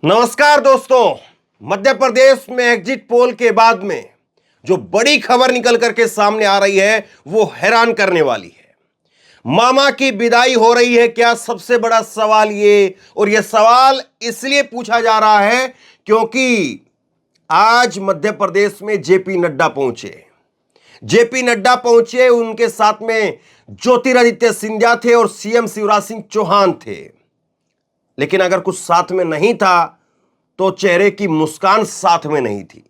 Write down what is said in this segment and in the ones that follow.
नमस्कार दोस्तों। मध्य प्रदेश में एग्जिट पोल के बाद में जो बड़ी खबर निकल करके सामने आ रही है वो हैरान करने वाली है। मामा की विदाई हो रही है क्या, सबसे बड़ा सवाल ये। और यह सवाल इसलिए पूछा जा रहा है क्योंकि आज मध्य प्रदेश में जेपी नड्डा पहुंचे। जेपी नड्डा पहुंचे, उनके साथ में ज्योतिरादित्य सिंधिया थे और सीएम शिवराज सिंह चौहान थे। लेकिन अगर कुछ साथ में नहीं था तो चेहरे की मुस्कान साथ में नहीं थी,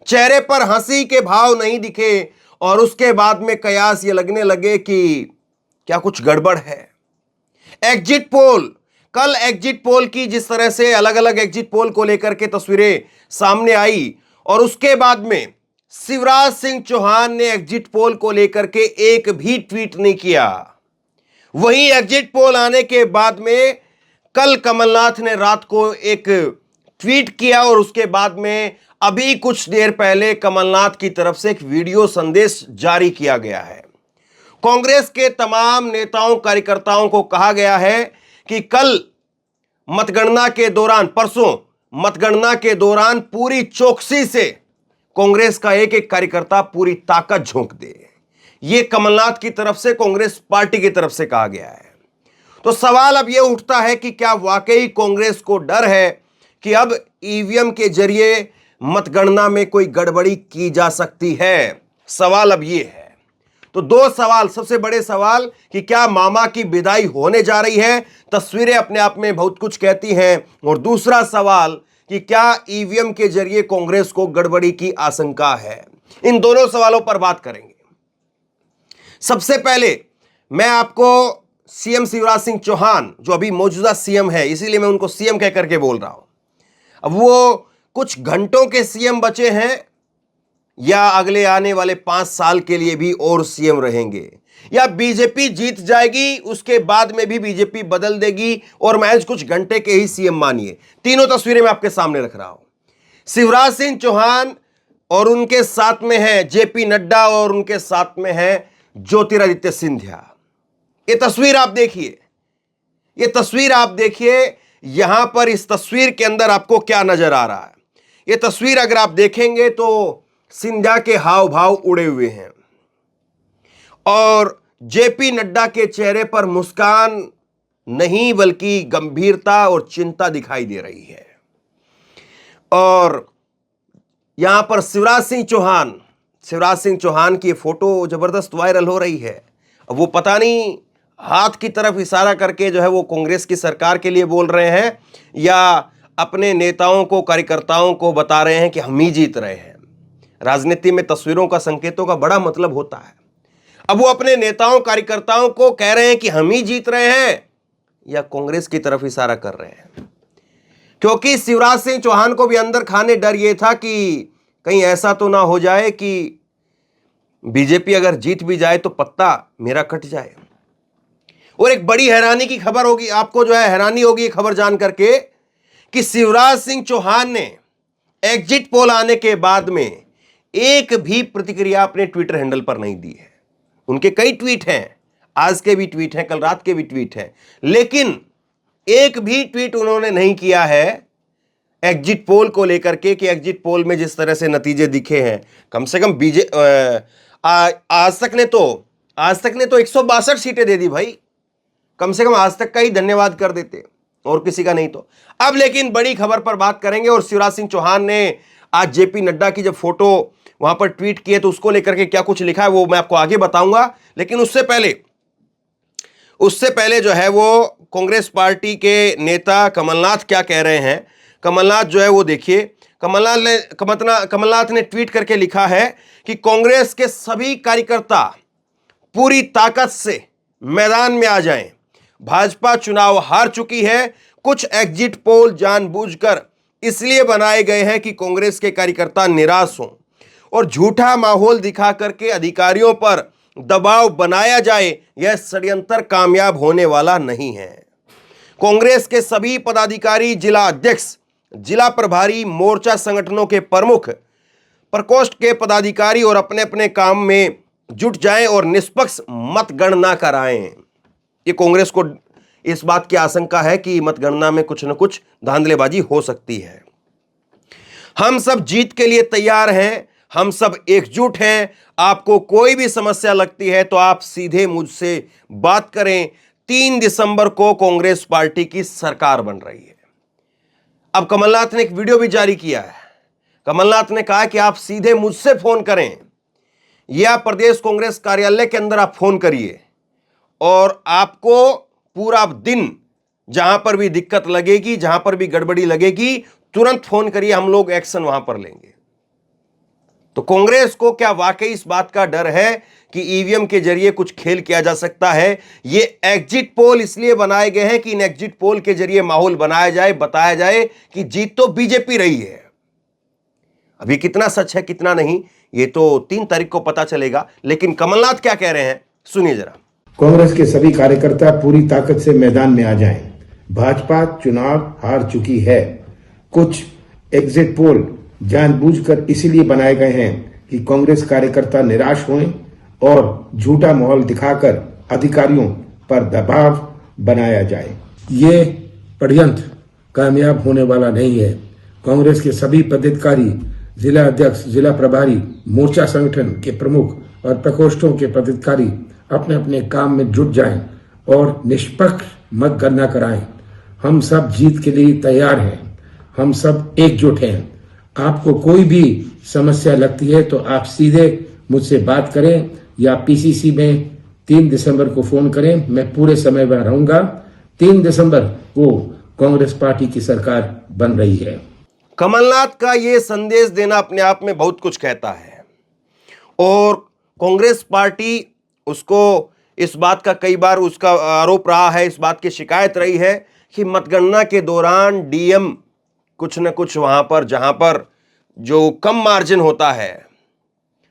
चेहरे पर हंसी के भाव नहीं दिखे और उसके बाद में कयास ये लगने लगे कि क्या कुछ गड़बड़ है। एग्जिट पोल, कल एग्जिट पोल की जिस तरह से अलग अलग एग्जिट पोल को लेकर के तस्वीरें सामने आई और उसके बाद में शिवराज सिंह चौहान ने एग्जिट पोल को लेकर के एक भी ट्वीट नहीं किया। वहीं एग्जिट पोल आने के बाद में कल कमलनाथ ने रात को एक ट्वीट किया और उसके बाद में अभी कुछ देर पहले कमलनाथ की तरफ से एक वीडियो संदेश जारी किया गया है। कांग्रेस के तमाम नेताओं कार्यकर्ताओं को कहा गया है कि कल मतगणना के दौरान, परसों मतगणना के दौरान पूरी चौकसी से कांग्रेस का एक एक कार्यकर्ता पूरी ताकत झोंक दे। यह कमलनाथ की तरफ से, कांग्रेस पार्टी की तरफ से कहा गया है। तो सवाल अब यह उठता है कि क्या वाकई कांग्रेस को डर है कि अब ईवीएम के जरिए मतगणना में कोई गड़बड़ी की जा सकती है। सवाल अब यह है। तो दो सवाल, सबसे बड़े सवाल कि क्या मामा की विदाई होने जा रही है, तस्वीरें अपने आप में बहुत कुछ कहती हैं, और दूसरा सवाल कि क्या ईवीएम के जरिए कांग्रेस को गड़बड़ी की आशंका है। इन दोनों सवालों पर बात करेंगे। सबसे पहले मैं आपको सीएम शिवराज सिंह चौहान, जो अभी मौजूदा सीएम है, इसीलिए मैं उनको सीएम कह करके बोल रहा हूं, अब वो कुछ घंटों के सीएम बचे हैं या अगले आने वाले 5 साल के लिए भी और सीएम रहेंगे, या बीजेपी जीत जाएगी उसके बाद में भी बीजेपी बदल देगी और महज कुछ घंटे के ही सीएम मानिए। तीनों तस्वीरें मैं आपके सामने रख रहा हूं। शिवराज सिंह चौहान और उनके साथ में है जेपी नड्डा और उनके साथ में है ज्योतिरादित्य सिंधिया। ये तस्वीर आप देखिए, ये तस्वीर आप देखिए। यहां पर इस तस्वीर के अंदर आपको क्या नजर आ रहा है। ये तस्वीर अगर आप देखेंगे तो सिंधिया के हाव भाव उड़े हुए हैं और जेपी नड्डा के चेहरे पर मुस्कान नहीं बल्कि गंभीरता और चिंता दिखाई दे रही है। और यहां पर शिवराज सिंह चौहान की फोटो जबरदस्त वायरल हो रही है। अब वो पता नहीं हाथ की तरफ इशारा करके जो है वो कांग्रेस की सरकार के लिए बोल रहे हैं या अपने नेताओं को, कार्यकर्ताओं को बता रहे हैं कि हम ही जीत रहे हैं। राजनीति में तस्वीरों का, संकेतों का बड़ा मतलब होता है। अब वो अपने नेताओं, कार्यकर्ताओं को कह रहे हैं कि हम ही जीत रहे हैं या कांग्रेस की तरफ इशारा कर रहे हैं, क्योंकि शिवराज सिंह चौहान को भी अंदर खाने डर यह था कि कहीं ऐसा तो ना हो जाए कि बीजेपी अगर जीत भी जाए तो पत्ता मेरा कट जाए। और एक बड़ी हैरानी की खबर होगी आपको, जो है हैरानी होगी ये खबर जान करके कि शिवराज सिंह चौहान ने एग्जिट पोल आने के बाद में एक भी प्रतिक्रिया अपने ट्विटर हैंडल पर नहीं दी है। उनके कई ट्वीट हैं, आज के भी ट्वीट हैं, कल रात के भी ट्वीट हैं, लेकिन एक भी ट्वीट उन्होंने नहीं किया है एग्जिट पोल को लेकर के कि एग्जिट पोल में जिस तरह से नतीजे दिखे हैं। कम से कम आज तक ने तो 162 सीटें दे दी भाई। कम से कम आज तक का ही धन्यवाद कर देते और किसी का नहीं तो। अब लेकिन बड़ी खबर पर बात करेंगे और शिवराज सिंह चौहान ने आज जेपी नड्डा की जब फोटो वहां पर ट्वीट किए तो उसको लेकर के क्या कुछ लिखा है वो मैं आपको आगे बताऊंगा। लेकिन उससे पहले जो है वो कांग्रेस पार्टी के नेता कमलनाथ क्या कह रहे हैं। कमलनाथ जो है वो देखिए, कमलनाथ ने ट्वीट करके लिखा है कि कांग्रेस के सभी कार्यकर्ता पूरी ताकत से मैदान में आ जाएं। भाजपा चुनाव हार चुकी है। कुछ एग्जिट पोल जानबूझकर इसलिए बनाए गए हैं कि कांग्रेस के कार्यकर्ता निराश हों और झूठा माहौल दिखा करके अधिकारियों पर दबाव बनाया जाए। यह षड्यंत्र कामयाब होने वाला नहीं है। कांग्रेस के सभी पदाधिकारी, जिला अध्यक्ष, जिला प्रभारी, मोर्चा संगठनों के प्रमुख, प्रकोष्ठ के पदाधिकारी और अपने अपने काम में जुट जाएं और निष्पक्ष मतगणना कराएं। ये कांग्रेस को इस बात की आशंका है कि मतगणना में कुछ न कुछ धांधलेबाजी हो सकती है। हम सब जीत के लिए तैयार हैं, हम सब एकजुट हैं। आपको कोई भी समस्या लगती है तो आप सीधे मुझसे बात करें। 3 दिसंबर को कांग्रेस पार्टी की सरकार बन रही है। अब कमलनाथ ने एक वीडियो भी जारी किया है। कमलनाथ ने कहा कि आप सीधे मुझसे फोन करें या प्रदेश कांग्रेस कार्यालय के अंदर आप फोन करिए और आपको पूरा दिन जहां पर भी दिक्कत लगेगी, जहां पर भी गड़बड़ी लगेगी, तुरंत फोन करिए, हम लोग एक्शन वहां पर लेंगे। तो कांग्रेस को क्या वाकई इस बात का डर है कि ईवीएम के जरिए कुछ खेल किया जा सकता है? ये एग्जिट पोल इसलिए बनाए गए हैं कि इन एग्जिट पोल के जरिए माहौल बनाया जाए, बताया जाए कि जीत तो बीजेपी रही है। अभी कितना सच है कितना नहीं ये तो 3 तारीख को पता चलेगा। लेकिन कमलनाथ क्या कह रहे हैं सुनिए जरा। कांग्रेस के सभी कार्यकर्ता पूरी ताकत से मैदान में आ जाएं। भाजपा चुनाव हार चुकी है। कुछ एग्जिट पोल जानबूझकर इसीलिए बनाए गए हैं कि कांग्रेस कार्यकर्ता निराश हों और झूठा माहौल दिखाकर अधिकारियों पर दबाव बनाया जाए। ये षड्यंत्र कामयाब होने वाला नहीं है। कांग्रेस के सभी पदाधिकारी, जिला अध्यक्ष, जिला प्रभारी, मोर्चा संगठन के प्रमुख और प्रकोष्ठों के पदाधिकारी अपने अपने काम में जुट जाएं और निष्पक्ष मतगणना कराएं। हम सब जीत के लिए तैयार हैं, हम सब एकजुट हैं। आपको कोई भी समस्या लगती है तो आप सीधे मुझसे बात करें या पीसीसी में 3 दिसंबर को फोन करें। मैं पूरे समय में रहूंगा। 3 दिसंबर को कांग्रेस पार्टी की सरकार बन रही है। कमलनाथ का यह संदेश देना अपने आप में बहुत कुछ कहता है और कांग्रेस पार्टी उसको इस बात का कई बार उसका आरोप रहा है, इस बात की शिकायत रही है कि मतगणना के दौरान डीएम कुछ न कुछ वहां पर जहां पर जो कम मार्जिन होता है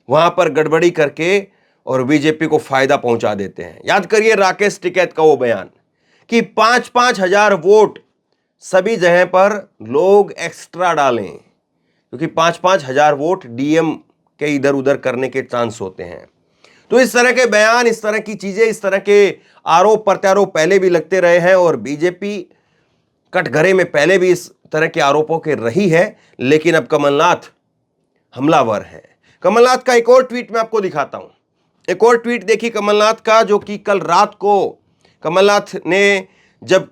वहां पर गड़बड़ी करके और बीजेपी को फायदा पहुंचा देते हैं। याद करिए राकेश टिकैत का वो बयान कि 5-5 हजार वोट सभी जगह पर लोग एक्स्ट्रा डालें क्योंकि 5-5 हजार वोट डीएम के इधर उधर करने के चांस होते हैं। तो इस तरह के बयान, इस तरह की चीजें, इस तरह के आरोप प्रत्यारोप पहले भी लगते रहे हैं और बीजेपी कटघरे में पहले भी इस तरह के आरोपों के रही है। लेकिन अब कमलनाथ हमलावर है। कमलनाथ का एक और ट्वीट मैं आपको दिखाता हूं। एक और ट्वीट देखिए कमलनाथ का, जो कि कल रात को कमलनाथ ने जब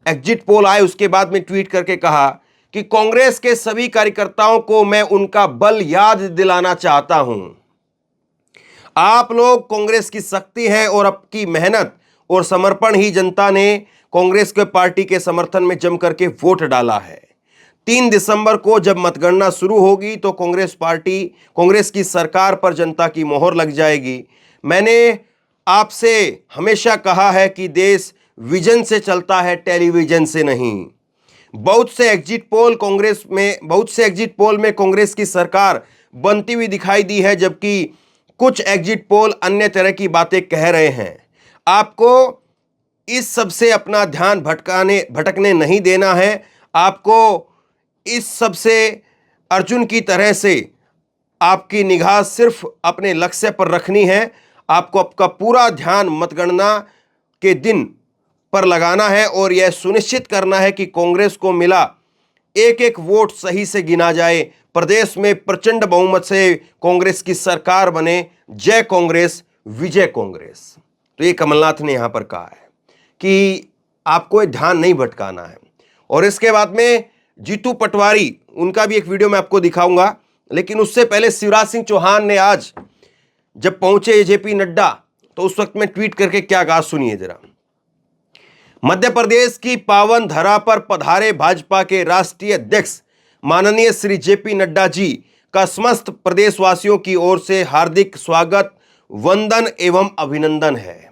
एग्जिट पोल आए उसके बाद में ट्वीट करके कहा कि कांग्रेस के सभी कार्यकर्ताओं को मैं उनका बल याद दिलाना चाहता हूं। आप लोग कांग्रेस की शक्ति है और आपकी मेहनत और समर्पण ही जनता ने कांग्रेस के पार्टी के समर्थन में जम करके वोट डाला है। 3 दिसंबर को जब मतगणना शुरू होगी तो कांग्रेस की सरकार पर जनता की मोहर लग जाएगी। मैंने आपसे हमेशा कहा है कि देश विजन से चलता है, टेलीविजन से नहीं। बहुत से एग्जिट पोल में कांग्रेस की सरकार बनती हुई दिखाई दी है, जबकि कुछ एग्जिट पोल अन्य तरह की बातें कह रहे हैं। आपको इस सब से अपना ध्यान भटकने नहीं देना है। आपको इस सब से अर्जुन की तरह से आपकी निगाह सिर्फ अपने लक्ष्य पर रखनी है। आपको आपका पूरा ध्यान मतगणना के दिन पर लगाना है और यह सुनिश्चित करना है कि कांग्रेस को मिला एक एक वोट सही से गिना जाए, प्रदेश में प्रचंड बहुमत से कांग्रेस की सरकार बने। जय कांग्रेस, विजय कांग्रेस। तो ये कमलनाथ ने यहां पर कहा है कि आपको ध्यान नहीं भटकाना है। और इसके बाद में जीतू पटवारी, उनका भी एक वीडियो मैं आपको दिखाऊंगा। लेकिन उससे पहले शिवराज सिंह चौहान ने आज जब पहुंचे जेपी नड्डा तो उस वक्त में ट्वीट करके क्या कहा सुनिए जरा। मध्य प्रदेश की पावन धरा पर पधारे भाजपा के राष्ट्रीय अध्यक्ष माननीय श्री जेपी नड्डा जी का समस्त प्रदेशवासियों की ओर से हार्दिक स्वागत, वंदन एवं अभिनंदन है।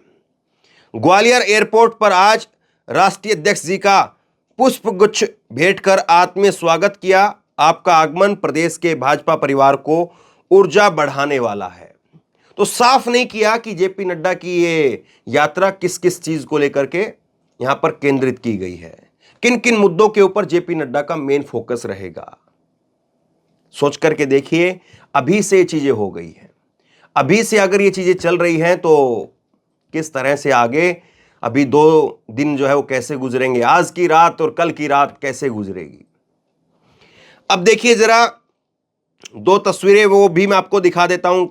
ग्वालियर एयरपोर्ट पर आज राष्ट्रीय अध्यक्ष जी का पुष्प गुच्छ भेंट कर आत्मीय स्वागत किया। आपका आगमन प्रदेश के भाजपा परिवार को ऊर्जा बढ़ाने वाला है। तो साफ नहीं किया कि जेपी नड्डा की ये यात्रा किस किस चीज को लेकर के यहां पर केंद्रित की गई है, किन किन मुद्दों के ऊपर जेपी नड्डा का मेन फोकस रहेगा। सोच करके देखिए, अभी से ये चीजें हो गई हैं, अभी से अगर ये चीजें चल रही हैं तो किस तरह से आगे अभी 2 दिन जो है वो कैसे गुजरेंगे, आज की रात और कल की रात कैसे गुजरेगी। अब देखिए जरा 2 तस्वीरें वो भी मैं आपको दिखा देता हूं।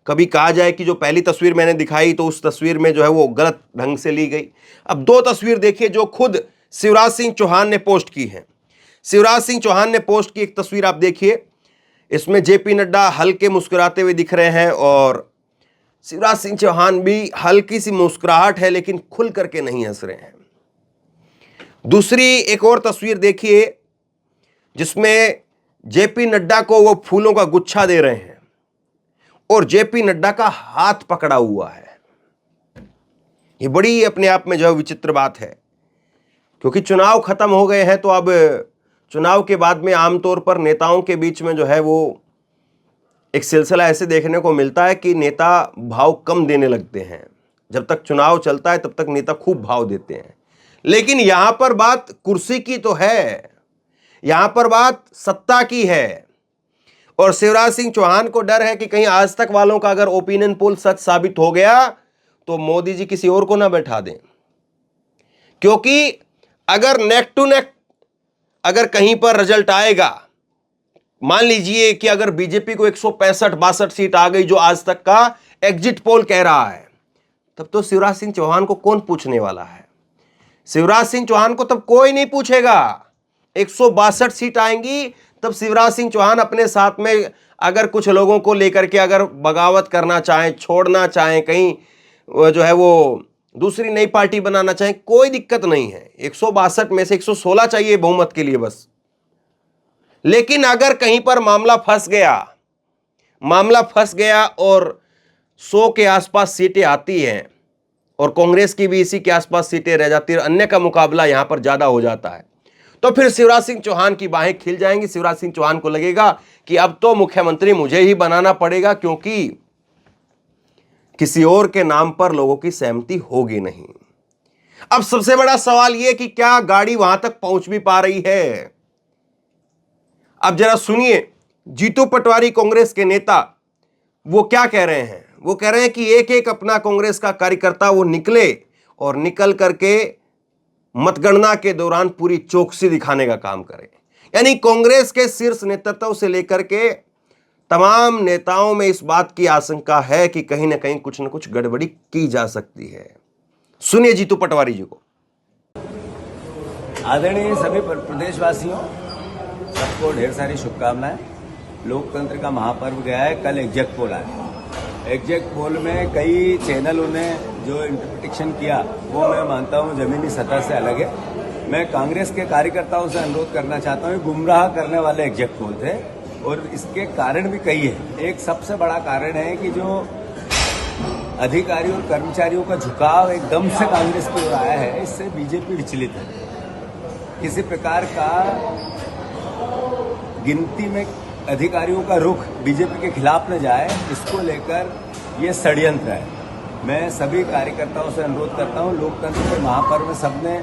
कभी कहा जाए कि जो पहली तस्वीर मैंने दिखाई तो उस तस्वीर में जो है वो गलत ढंग से ली गई। अब 2 तस्वीर देखिए जो खुद शिवराज सिंह चौहान ने पोस्ट की है। शिवराज सिंह चौहान ने पोस्ट की एक तस्वीर आप देखिए, इसमें जेपी नड्डा हल्के मुस्कुराते हुए दिख रहे हैं और शिवराज सिंह चौहान भी हल्की सी मुस्कुराहट है लेकिन खुल करके नहीं हंस रहे हैं। दूसरी एक और तस्वीर देखिए जिसमें जेपी नड्डा को वो फूलों का गुच्छा दे रहे हैं और जेपी नड्डा का हाथ पकड़ा हुआ है। ये बड़ी अपने आप में जो है विचित्र बात है, क्योंकि चुनाव खत्म हो गए हैं तो अब चुनाव के बाद में आमतौर पर नेताओं के बीच में जो है वो एक सिलसिला ऐसे देखने को मिलता है कि नेता भाव कम देने लगते हैं। जब तक चुनाव चलता है तब तक नेता खूब भाव देते हैं, लेकिन यहां पर बात कुर्सी की तो है, यहां पर बात सत्ता की है। और शिवराज सिंह चौहान को डर है कि कहीं आज तक वालों का अगर ओपिनियन पोल सच साबित हो गया तो मोदी जी किसी और को ना बैठा दें, क्योंकि अगर नेक टू नेक अगर कहीं पर रिजल्ट आएगा, मान लीजिए कि अगर बीजेपी को 165-62 सीट आ गई जो आज तक का एग्जिट पोल कह रहा है, तब तो शिवराज सिंह चौहान को कौन पूछने वाला है? शिवराज सिंह चौहान को तब कोई नहीं पूछेगा। 162 सीट आएंगी तब शिवराज सिंह चौहान अपने साथ में अगर कुछ लोगों को लेकर के अगर बगावत करना चाहें, छोड़ना चाहें, कहीं जो है वो दूसरी नई पार्टी बनाना चाहें, कोई दिक्कत नहीं है। 162 में से 116 चाहिए बहुमत के लिए बस। लेकिन अगर कहीं पर मामला फंस गया और 100 के आसपास सीटें आती हैं और कांग्रेस की भी इसी के आसपास सीटें रह जाती है, अन्य का मुकाबला यहां पर ज्यादा हो जाता है, तो फिर शिवराज सिंह चौहान की बाहें खिल जाएंगी। शिवराज सिंह चौहान को लगेगा कि अब तो मुख्यमंत्री मुझे ही बनाना पड़ेगा, क्योंकि किसी और के नाम पर लोगों की सहमति होगी नहीं। अब सबसे बड़ा सवाल यह कि क्या गाड़ी वहां तक पहुंच भी पा रही है? अब जरा सुनिए जीतू पटवारी कांग्रेस के नेता वो क्या कह रहे हैं। वो कह रहे हैं कि एक एक अपना कांग्रेस का कार्यकर्ता वो निकले और निकल करके मतगणना के दौरान पूरी चौकसी दिखाने का काम करे। यानी कांग्रेस के शीर्ष नेतृत्व से लेकर के तमाम नेताओं में इस बात की आशंका है कि कहीं ना कहीं कुछ न कुछ गड़बड़ी की जा सकती है। सुनिए जीतू पटवारी जी को। आदरणीय सभी प्रदेशवासियों, सबको ढेर सारी शुभकामनाएं। लोकतंत्र का महापर्व गया है, कल एग्जैक्ट पोल आया। एग्जैक्ट पोल में कई चैनलों ने जो इंटरप्रिटेशन किया वो मैं मानता हूं जमीनी सतह से अलग है। मैं कांग्रेस के कार्यकर्ताओं से अनुरोध करना चाहता हूं, गुमराह करने वाले एग्जैक्ट पोल थे और इसके कारण भी कई है। एक सबसे बड़ा कारण है कि जो अधिकारियों और कर्मचारियों का झुकाव एकदम से कांग्रेस की ओर आया है, इससे बीजेपी विचलित है। किसी प्रकार का गिनती में अधिकारियों का रुख बीजेपी के खिलाफ न जाए, इसको लेकर ये षड्यंत्र है। मैं सभी कार्यकर्ताओं से अनुरोध करता हूं, लोकतंत्र के महापर्व में सबने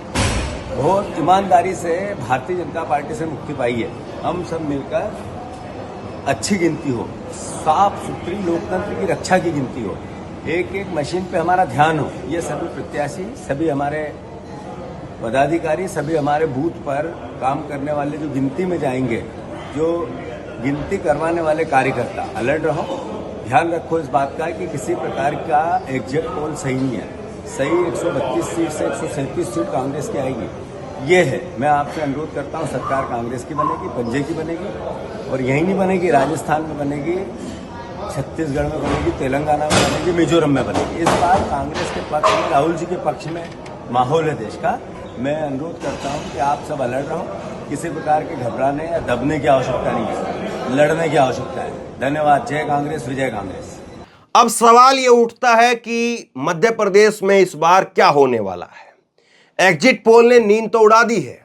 बहुत ईमानदारी से भारतीय जनता पार्टी से मुक्ति पाई है। हम सब मिलकर अच्छी गिनती हो, साफ सुथरी लोकतंत्र की रक्षा की गिनती हो, एक एक मशीन पे हमारा ध्यान हो। ये सभी प्रत्याशी, सभी हमारे पदाधिकारी, सभी हमारे बूथ पर काम करने वाले जो गिनती में जाएंगे, जो गिनती करवाने वाले कार्यकर्ता अलर्ट रहो। ध्यान रखो इस बात का कि किसी प्रकार का एग्जैक्ट पोल सही नहीं है। सही 132 सीट से 137 सीट कांग्रेस की आएगी, ये है। मैं आपसे अनुरोध करता हूं, सरकार कांग्रेस की बनेगी, पंजे की बनेगी, और यही नहीं बनेगी, राजस्थान में बनेगी, छत्तीसगढ़ में बनेगी, तेलंगाना में बनेगी, मिजोरम में बनेगी। इस बार कांग्रेस के पक्ष में, राहुल जी के पक्ष में माहौल है देश का। मैं अनुरोध करता हूं कि आप सब अलर्ट रहो। किसी प्रकार के घबराने या दबने की आवश्यकता नहीं है, लड़ने की आवश्यकता है। धन्यवाद। जय कांग्रेस, विजय कांग्रेस। अब सवाल यह उठता है कि मध्य प्रदेश में इस बार क्या होने वाला है। एग्जिट पोल ने नींद तो उड़ा दी है,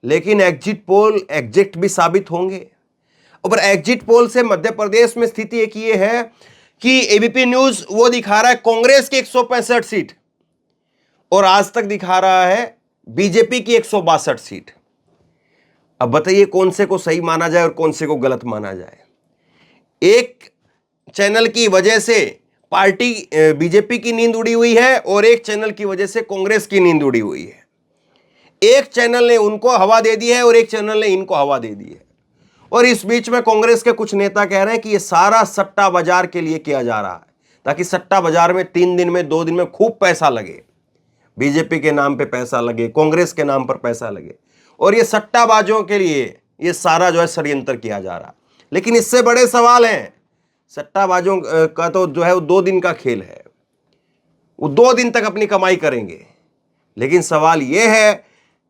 लेकिन एग्जिट पोल एग्जिट भी साबित होंगे। और एग्जिट पोल से मध्य प्रदेश में स्थिति एक ये है कि एबीपी न्यूज वो दिखा रहा है कांग्रेस की 165 सीट और आज तक दिखा रहा है बीजेपी की 162 सीट। अब बताइए कौन से को सही माना जाए और कौन से को गलत माना जाए। एक चैनल की वजह से पार्टी बीजेपी की नींद उड़ी हुई है और एक चैनल की वजह से कांग्रेस की नींद उड़ी हुई है। एक चैनल ने उनको हवा दे दी है और एक चैनल ने इनको हवा दे दी है। और इस बीच में कांग्रेस के कुछ नेता कह रहे हैं कि यह सारा सट्टा बाजार के लिए किया जा रहा है, ताकि सट्टा बाजार में 3 दिन में 2 दिन में खूब पैसा लगे, बीजेपी के नाम पे पैसा लगे, कांग्रेस के नाम पर पैसा लगे, और ये सट्टाबाजों के लिए ये सारा जो है षड्यंत्र किया जा रहा। लेकिन इससे बड़े सवाल हैं। सट्टाबाजों का तो जो है वो 2 दिन का खेल है, वो 2 दिन तक अपनी कमाई करेंगे। लेकिन सवाल यह है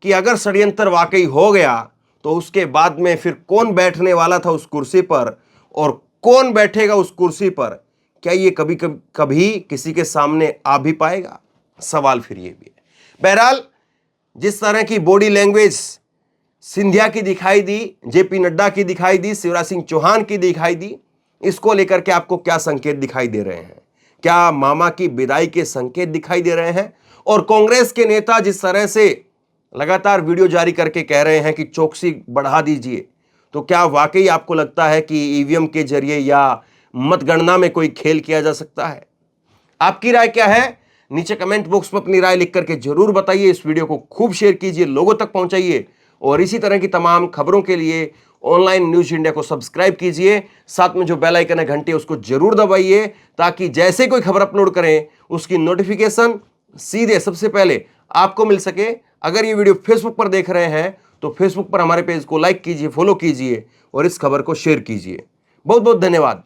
कि अगर षड्यंत्र वाकई हो गया तो उसके बाद में फिर कौन बैठने वाला था उस कुर्सी पर और कौन बैठेगा उस कुर्सी पर, क्या ये कभी किसी के सामने आ भी पाएगा? सवाल फिर ये भी है। बहरहाल जिस तरह की बॉडी लैंग्वेज सिंधिया की दिखाई दी, जेपी नड्डा की दिखाई दी, शिवराज सिंह चौहान की दिखाई दी, इसको लेकर के आपको क्या संकेत दिखाई दे रहे हैं? क्या मामा की विदाई के संकेत दिखाई दे रहे हैं? और कांग्रेस के नेता जिस तरह से लगातार वीडियो जारी करके कह रहे हैं कि चौकसी बढ़ा दीजिए, तो क्या वाकई आपको लगता है कि ईवीएम के जरिए या मतगणना में कोई खेल किया जा सकता है? आपकी राय क्या है? नीचे कमेंट बॉक्स में अपनी राय लिख करके जरूर बताइए। इस वीडियो को खूब शेयर कीजिए, लोगों तक पहुंचाइए, और इसी तरह की तमाम खबरों के लिए ऑनलाइन न्यूज इंडिया को सब्सक्राइब कीजिए। साथ में जो बेल आइकन है घंटी उसको जरूर दबाइए, ताकि जैसे कोई खबर अपलोड करें उसकी नोटिफिकेशन सीधे सबसे पहले आपको मिल सके। अगर ये वीडियो फेसबुक पर देख रहे हैं तो फेसबुक पर हमारे पेज को लाइक कीजिए, फॉलो कीजिए और इस खबर को शेयर कीजिए। बहुत बहुत धन्यवाद।